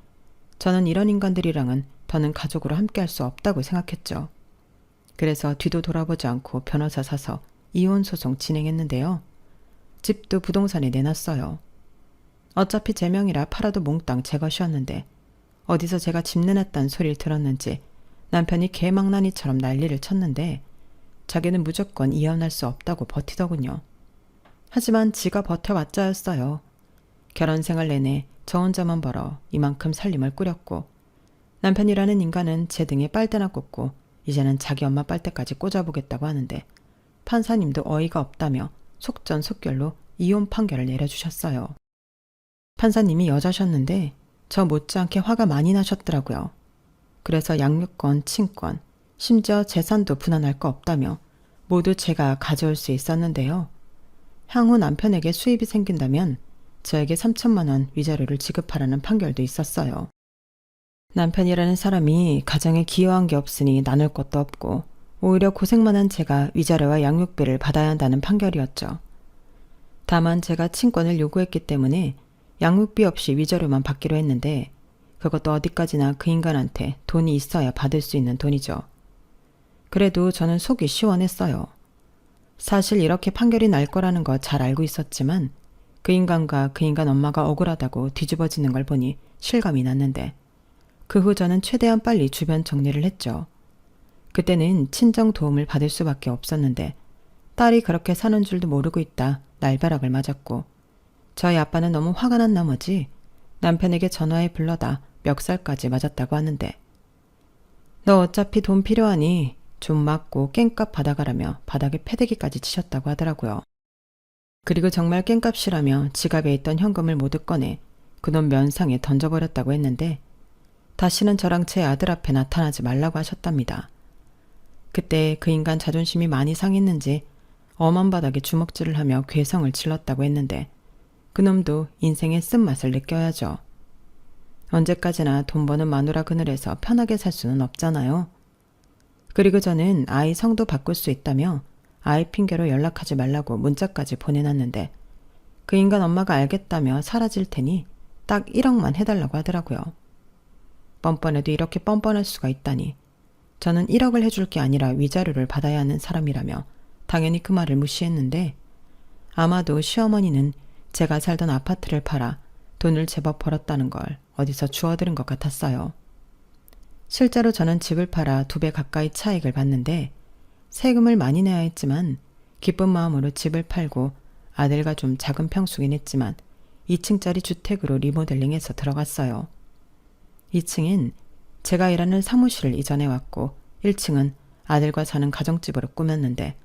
Speaker 1: 저는 이런 인간들이랑은 더는 가족으로 함께할 수 없다고 생각했죠. 그래서 뒤도 돌아보지 않고 변호사 사서 이혼 소송 진행했는데요. 집도 부동산에 내놨어요. 어차피 제 명이라 팔아도 몽땅 제 것이었는데 어디서 제가 집 내놨다는 소리를 들었는지 남편이 개망나니처럼 난리를 쳤는데 자기는 무조건 이혼할 수 없다고 버티더군요. 하지만 지가 버텨왔자였어요. 결혼 생활 내내 저 혼자만 벌어 이만큼 살림을 꾸렸고 남편이라는 인간은 제 등에 빨대나 꽂고 이제는 자기 엄마 빨대까지 꽂아보겠다고 하는데 판사님도 어이가 없다며 속전속결로 이혼 판결을 내려주셨어요. 판사님이 여자셨는데 저 못지않게 화가 많이 나셨더라고요. 그래서 양육권, 친권, 심지어 재산도 분할할 거 없다며 모두 제가 가져올 수 있었는데요. 향후 남편에게 수입이 생긴다면 저에게 3천만 원 위자료를 지급하라는 판결도 있었어요. 남편이라는 사람이 가정에 기여한 게 없으니 나눌 것도 없고 오히려 고생만 한 제가 위자료와 양육비를 받아야 한다는 판결이었죠. 다만 제가 친권을 요구했기 때문에 양육비 없이 위자료만 받기로 했는데 그것도 어디까지나 그 인간한테 돈이 있어야 받을 수 있는 돈이죠. 그래도 저는 속이 시원했어요. 사실 이렇게 판결이 날 거라는 거 잘 알고 있었지만 그 인간과 그 인간 엄마가 억울하다고 뒤집어지는 걸 보니 실감이 났는데 그 후 저는 최대한 빨리 주변 정리를 했죠. 그때는 친정 도움을 받을 수밖에 없었는데 딸이 그렇게 사는 줄도 모르고 있다 날벼락을 맞았고 저희 아빠는 너무 화가 난 나머지 남편에게 전화해 불러다 멱살까지 맞았다고 하는데 너 어차피 돈 필요하니 좀 맞고 깽값 받아가라며 바닥에 패대기까지 치셨다고 하더라고요. 그리고 정말 깽값이라며 지갑에 있던 현금을 모두 꺼내 그놈 면상에 던져버렸다고 했는데 다시는 저랑 제 아들 앞에 나타나지 말라고 하셨답니다. 그때 그 인간 자존심이 많이 상했는지 엄한 바닥에 주먹질을 하며 괴성을 질렀다고 했는데 그놈도 인생의 쓴맛을 느껴야죠. 언제까지나 돈 버는 마누라 그늘에서 편하게 살 수는 없잖아요. 그리고 저는 아이 성도 바꿀 수 있다며 아이 핑계로 연락하지 말라고 문자까지 보내놨는데 그 인간 엄마가 알겠다며 사라질 테니 딱 1억만 해달라고 하더라고요. 뻔뻔해도 이렇게 뻔뻔할 수가 있다니. 저는 1억을 해줄 게 아니라 위자료를 받아야 하는 사람이라며 당연히 그 말을 무시했는데 아마도 시어머니는 제가 살던 아파트를 팔아 돈을 제법 벌었다는 걸 어디서 주워들은 것 같았어요. 실제로 저는 집을 팔아 2배 가까이 차익을 봤는데 세금을 많이 내야 했지만 기쁜 마음으로 집을 팔고 아들과 좀 작은 평수긴 했지만 2층짜리 주택으로 리모델링해서 들어갔어요. 2층엔 제가 일하는 사무실을 이전해 왔고 1층은 아들과 사는 가정집으로 꾸몄는데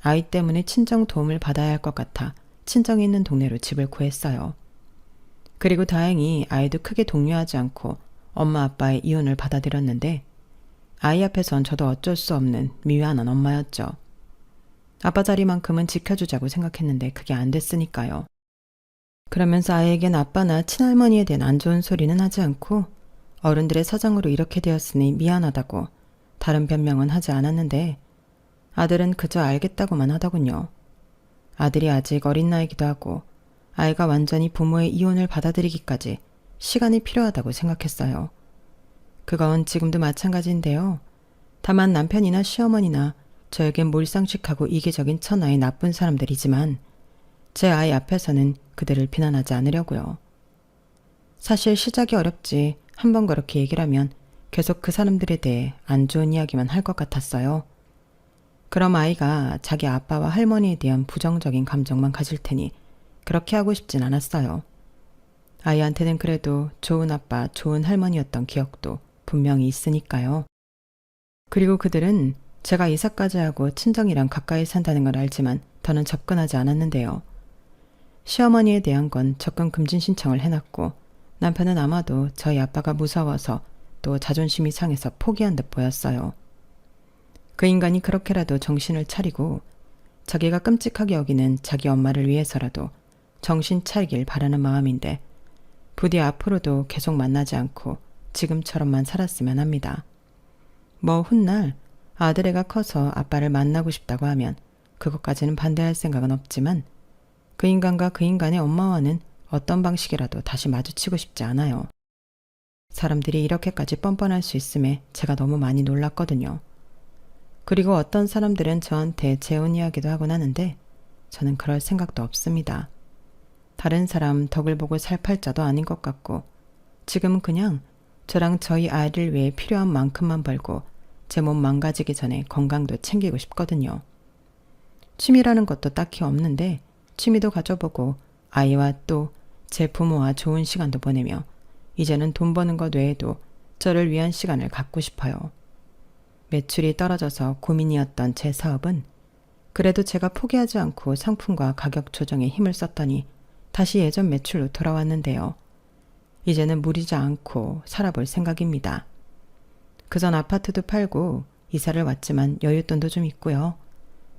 Speaker 1: 아이 때문에 친정 도움을 받아야 할 것 같아 친정이 있는 동네로 집을 구했어요. 그리고 다행히 아이도 크게 동요하지 않고 엄마 아빠의 이혼을 받아들였는데 아이 앞에선 저도 어쩔 수 없는 미안한 엄마였죠. 아빠 자리만큼은 지켜주자고 생각했는데 그게 안 됐으니까요. 그러면서 아이에겐 아빠나 친할머니에 대한 안 좋은 소리는 하지 않고 어른들의 사정으로 이렇게 되었으니 미안하다고 다른 변명은 하지 않았는데 아들은 그저 알겠다고만 하더군요. 아들이 아직 어린 나이기도 하고 아이가 완전히 부모의 이혼을 받아들이기까지 시간이 필요하다고 생각했어요. 그건 지금도 마찬가지인데요. 다만 남편이나 시어머니나 저에겐 몰상식하고 이기적인 천하의 나쁜 사람들이지만 제 아이 앞에서는 그들을 비난하지 않으려고요. 사실 시작이 어렵지 한번 그렇게 얘기를 하면 계속 그 사람들에 대해 안 좋은 이야기만 할 것 같았어요. 그럼 아이가 자기 아빠와 할머니에 대한 부정적인 감정만 가질 테니 그렇게 하고 싶진 않았어요. 아이한테는 그래도 좋은 아빠, 좋은 할머니였던 기억도 분명히 있으니까요. 그리고 그들은 제가 이사까지 하고 친정이랑 가까이 산다는 걸 알지만 더는 접근하지 않았는데요. 시어머니에 대한 건 접근 금지 신청을 해놨고 남편은 아마도 저희 아빠가 무서워서 또 자존심이 상해서 포기한 듯 보였어요. 그 인간이 그렇게라도 정신을 차리고 자기가 끔찍하게 여기는 자기 엄마를 위해서라도 정신 차리길 바라는 마음인데 부디 앞으로도 계속 만나지 않고 지금처럼만 살았으면 합니다. 뭐 훗날 아들애가 커서 아빠를 만나고 싶다고 하면 그것까지는 반대할 생각은 없지만 그 인간과 그 인간의 엄마와는 어떤 방식이라도 다시 마주치고 싶지 않아요. 사람들이 이렇게까지 뻔뻔할 수 있음에 제가 너무 많이 놀랐거든요. 그리고 어떤 사람들은 저한테 재혼 이야기도 하곤 하는데 저는 그럴 생각도 없습니다. 다른 사람 덕을 보고 살 팔자도 아닌 것 같고 지금은 그냥 저랑 저희 아이를 위해 필요한 만큼만 벌고 제 몸 망가지기 전에 건강도 챙기고 싶거든요. 취미라는 것도 딱히 없는데 취미도 가져보고 아이와 또 제 부모와 좋은 시간도 보내며 이제는 돈 버는 것 외에도 저를 위한 시간을 갖고 싶어요. 매출이 떨어져서 고민이었던 제 사업은 그래도 제가 포기하지 않고 상품과 가격 조정에 힘을 썼더니 다시 예전 매출로 돌아왔는데요. 이제는 무리지 않고 살아볼 생각입니다. 그전 아파트도 팔고 이사를 왔지만 여윳돈도 좀 있고요.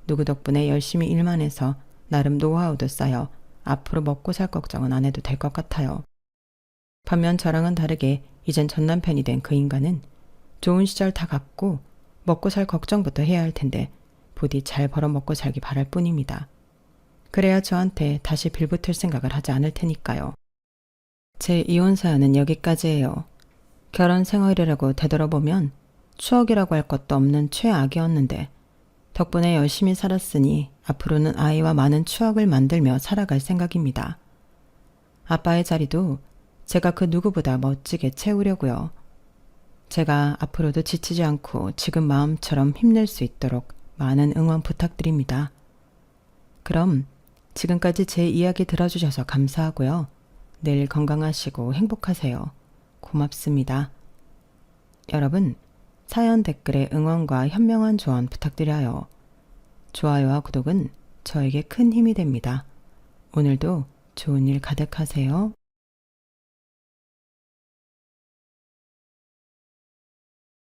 Speaker 1: 누구 덕분에 열심히 일만 해서 나름 노하우도 쌓여 앞으로 먹고 살 걱정은 안 해도 될 것 같아요. 반면 저랑은 다르게 이젠 전 남편이 된 그 인간은 좋은 시절 다 갔고 먹고 살 걱정부터 해야 할 텐데 부디 잘 벌어 먹고 살기 바랄 뿐입니다. 그래야 저한테 다시 빌붙을 생각을 하지 않을 테니까요. 제 이혼 사연은 여기까지예요. 결혼 생활이라고 되돌아보면 추억이라고 할 것도 없는 최악이었는데 덕분에 열심히 살았으니 앞으로는 아이와 많은 추억을 만들며 살아갈 생각입니다. 아빠의 자리도 제가 그 누구보다 멋지게 채우려고요. 제가 앞으로도 지치지 않고 지금 마음처럼 힘낼 수 있도록 많은 응원 부탁드립니다. 그럼 지금까지 제 이야기 들어주셔서 감사하고요. 늘 건강하시고 행복하세요. 고맙습니다. 여러분, 사연 댓글에 응원과 현명한 조언 부탁드려요. 좋아요와 구독은 저에게 큰 힘이 됩니다. 오늘도 좋은 일 가득하세요.